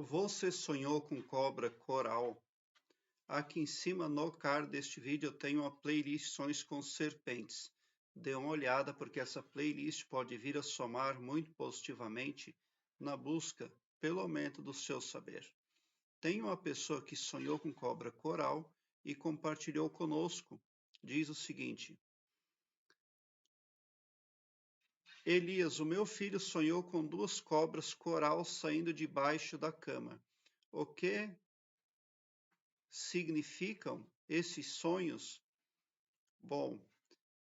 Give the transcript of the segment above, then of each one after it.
Você sonhou com cobra coral? Aqui em cima no card deste vídeo eu tenho uma playlist Sonhos com Serpentes. Dê uma olhada porque essa playlist pode vir a somar muito positivamente na busca pelo aumento do seu saber. Tem uma pessoa que sonhou com cobra coral e compartilhou conosco. Diz o seguinte: Elias, o meu filho sonhou com duas cobras coral saindo debaixo da cama. O que significam esses sonhos? Bom,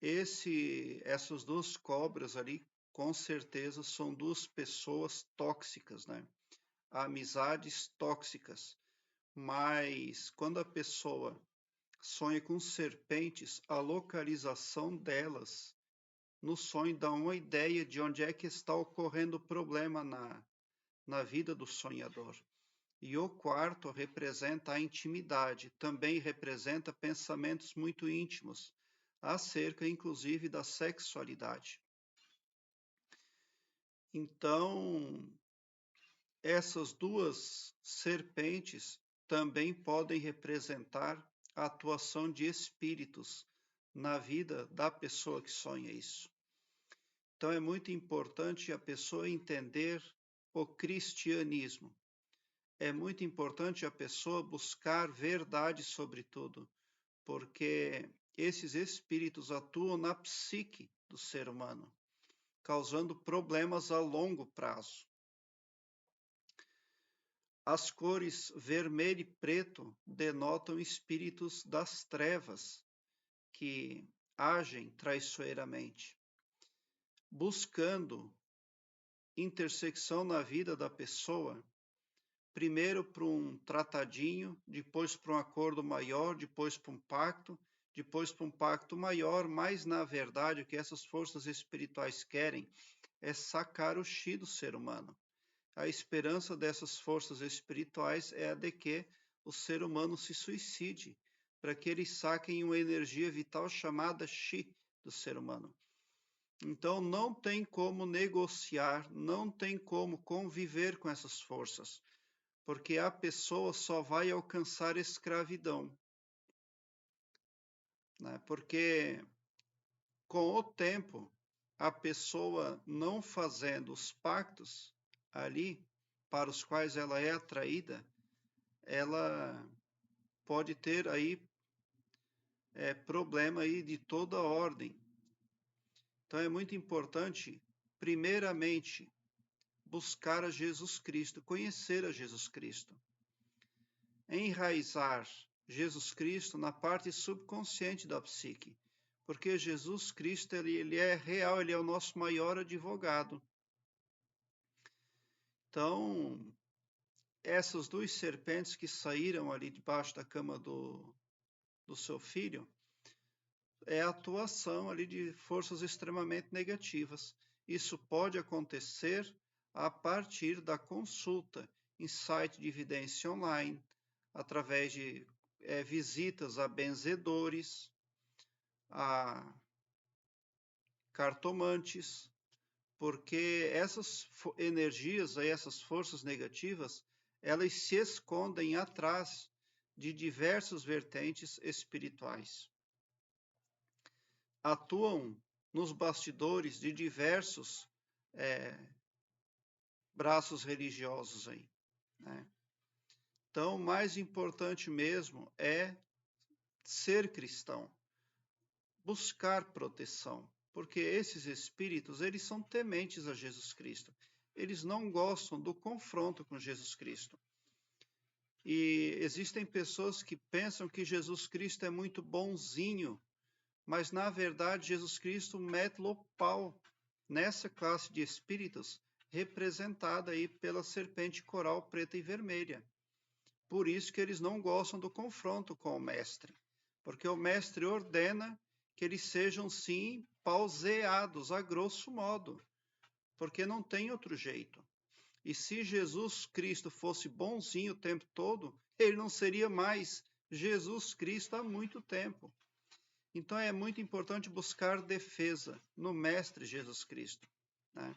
essas duas cobras ali, com certeza, são duas pessoas tóxicas, né? Amizades tóxicas. Mas quando a pessoa sonha com serpentes, a localização delas no sonho dá uma ideia de onde é que está ocorrendo o problema na vida do sonhador. E o quarto representa a intimidade, também representa pensamentos muito íntimos, acerca inclusive da sexualidade. Então, essas duas serpentes também podem representar a atuação de espíritos na vida da pessoa que sonha isso. Então, é muito importante a pessoa entender o cristianismo. É muito importante a pessoa buscar verdade sobre tudo, porque esses espíritos atuam na psique do ser humano, causando problemas a longo prazo. As cores vermelho e preto denotam espíritos das trevas que agem traiçoeiramente, buscando intersecção na vida da pessoa, primeiro para um tratadinho, depois para um acordo maior, depois para um pacto, depois para um pacto maior, mas na verdade o que essas forças espirituais querem é sacar o chi do ser humano. A esperança dessas forças espirituais é a de que o ser humano se suicide, para que eles saquem uma energia vital chamada chi do ser humano. Então não tem como negociar, não tem como conviver com essas forças, porque a pessoa só vai alcançar escravidão, né? Porque com o tempo, a pessoa não fazendo os pactos ali para os quais ela é atraída, ela pode ter aí problema aí de toda ordem. Então é muito importante, primeiramente, buscar a Jesus Cristo, conhecer a Jesus Cristo, enraizar Jesus Cristo na parte subconsciente da psique, porque Jesus Cristo ele é real, ele é o nosso maior advogado. Então, essas duas serpentes que saíram ali debaixo da cama do seu filho, é a atuação ali de forças extremamente negativas. Isso pode acontecer a partir da consulta em site de evidência online, através de visitas a benzedores, a cartomantes, porque essas energias, essas forças negativas, elas se escondem atrás de diversas vertentes espirituais. Atuam nos bastidores de diversos braços religiosos aí, né? Então, o mais importante mesmo é ser cristão, buscar proteção, porque esses espíritos, eles são tementes a Jesus Cristo. Eles não gostam do confronto com Jesus Cristo. E existem pessoas que pensam que Jesus Cristo é muito bonzinho, mas na verdade Jesus Cristo mete o pau nessa classe de espíritos representada aí pela serpente coral preta e vermelha. Por isso que eles não gostam do confronto com o mestre, porque o mestre ordena que eles sejam sim pauseados a grosso modo, porque não tem outro jeito. E se Jesus Cristo fosse bonzinho o tempo todo, ele não seria mais Jesus Cristo há muito tempo. Então é muito importante buscar defesa no Mestre Jesus Cristo, né?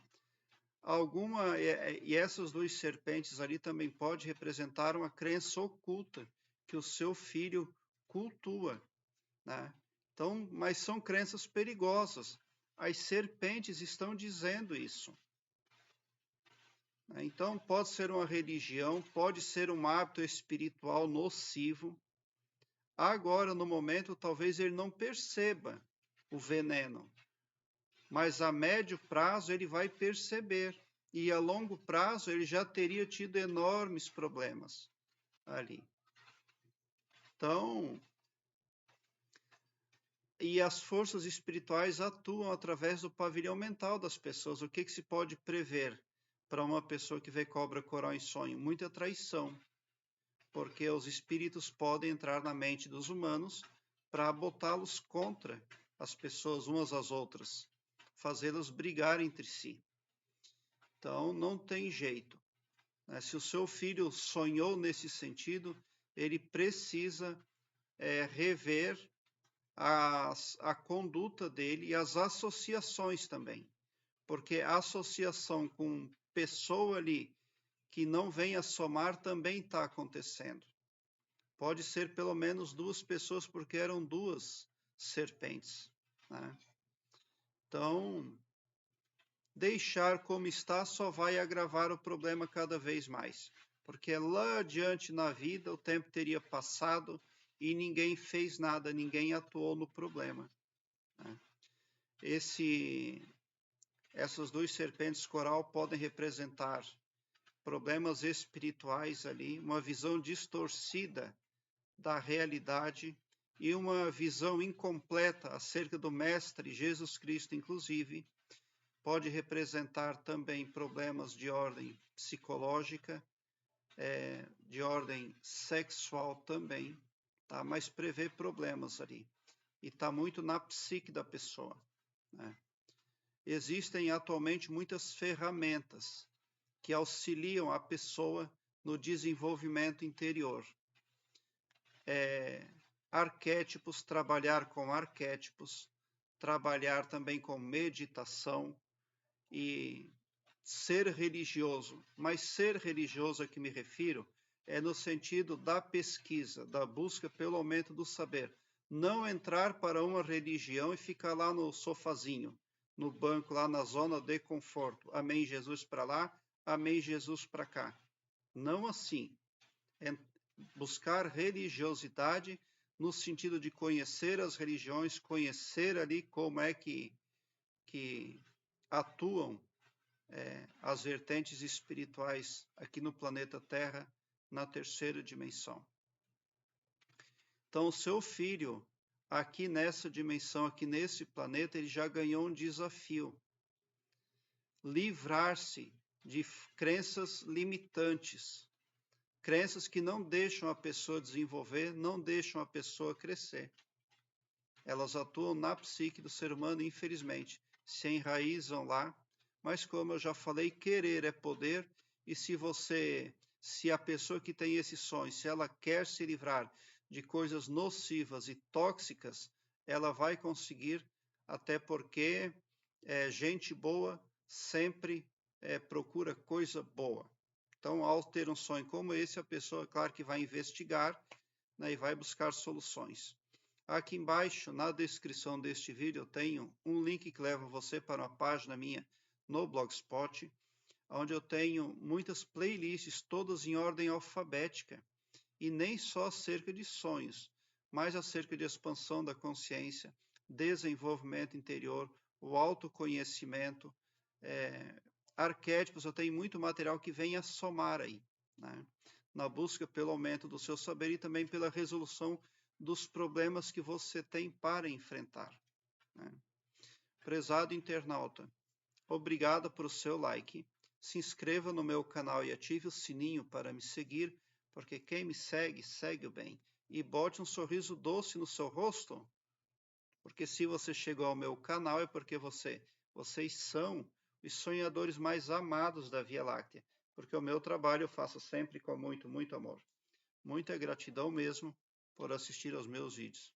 E essas duas serpentes ali também pode representar uma crença oculta que o seu filho cultua, né? Então, mas são crenças perigosas. As serpentes estão dizendo isso. Então, pode ser uma religião, pode ser um hábito espiritual nocivo. Agora, no momento, talvez ele não perceba o veneno, mas a médio prazo ele vai perceber. E a longo prazo ele já teria tido enormes problemas ali. Então, e as forças espirituais atuam através do pavilhão mental das pessoas. O que se pode prever para uma pessoa que vê cobra, coral em sonho? Muita traição, porque os espíritos podem entrar na mente dos humanos para botá-los contra as pessoas umas às outras, fazê-las brigar entre si. Então, não tem jeito. Se o seu filho sonhou nesse sentido, ele precisa rever a conduta dele e as associações também. Porque a associação com pessoa ali que não vem a somar também está acontecendo. Pode ser pelo menos 2 pessoas, porque eram 2 serpentes, né? Então, deixar como está só vai agravar o problema cada vez mais, porque lá adiante na vida o tempo teria passado e ninguém fez nada, ninguém atuou no problema, né? Essas 2 serpentes coral podem representar problemas espirituais ali, uma visão distorcida da realidade e uma visão incompleta acerca do Mestre Jesus Cristo, inclusive. Pode representar também problemas de ordem psicológica, de ordem sexual também, tá? Mas prevê problemas ali. E está muito na psique da pessoa, né? Existem atualmente muitas ferramentas que auxiliam a pessoa no desenvolvimento interior. Arquétipos, trabalhar com arquétipos, trabalhar também com meditação e ser religioso. Mas ser religioso a que me refiro é no sentido da pesquisa, da busca pelo aumento do saber. Não entrar para uma religião e ficar lá no sofazinho, no banco, lá na zona de conforto. Amém, Jesus para lá, amém, Jesus para cá. Não assim. Buscar religiosidade no sentido de conhecer as religiões, conhecer ali como é que atuam as vertentes espirituais aqui no planeta Terra, na 3ª dimensão. Então, o seu filho, aqui nessa dimensão, aqui nesse planeta, ele já ganhou um desafio. Livrar-se de crenças limitantes, crenças que não deixam a pessoa desenvolver, não deixam a pessoa crescer. Elas atuam na psique do ser humano, infelizmente, se enraizam lá, mas como eu já falei, querer é poder, e se a pessoa que tem esse sonho, se ela quer se livrar de coisas nocivas e tóxicas, ela vai conseguir, até porque gente boa sempre procura coisa boa. Então, ao ter um sonho como esse, a pessoa, claro que vai investigar, né, e vai buscar soluções. Aqui embaixo, na descrição deste vídeo, eu tenho um link que leva você para uma página minha no Blogspot, onde eu tenho muitas playlists, todas em ordem alfabética, e nem só acerca de sonhos, mas acerca de expansão da consciência, desenvolvimento interior, o autoconhecimento, arquétipos. Eu tenho muito material que vem a somar aí, né? Na busca pelo aumento do seu saber e também pela resolução dos problemas que você tem para enfrentar, né? Prezado internauta, obrigado por o seu like. Se inscreva no meu canal e ative o sininho para me seguir, porque quem me segue, segue o bem. E bote um sorriso doce no seu rosto, porque se você chegou ao meu canal é porque vocês são os sonhadores mais amados da Via Láctea, porque o meu trabalho eu faço sempre com muito, muito amor. Muita gratidão mesmo por assistir aos meus vídeos.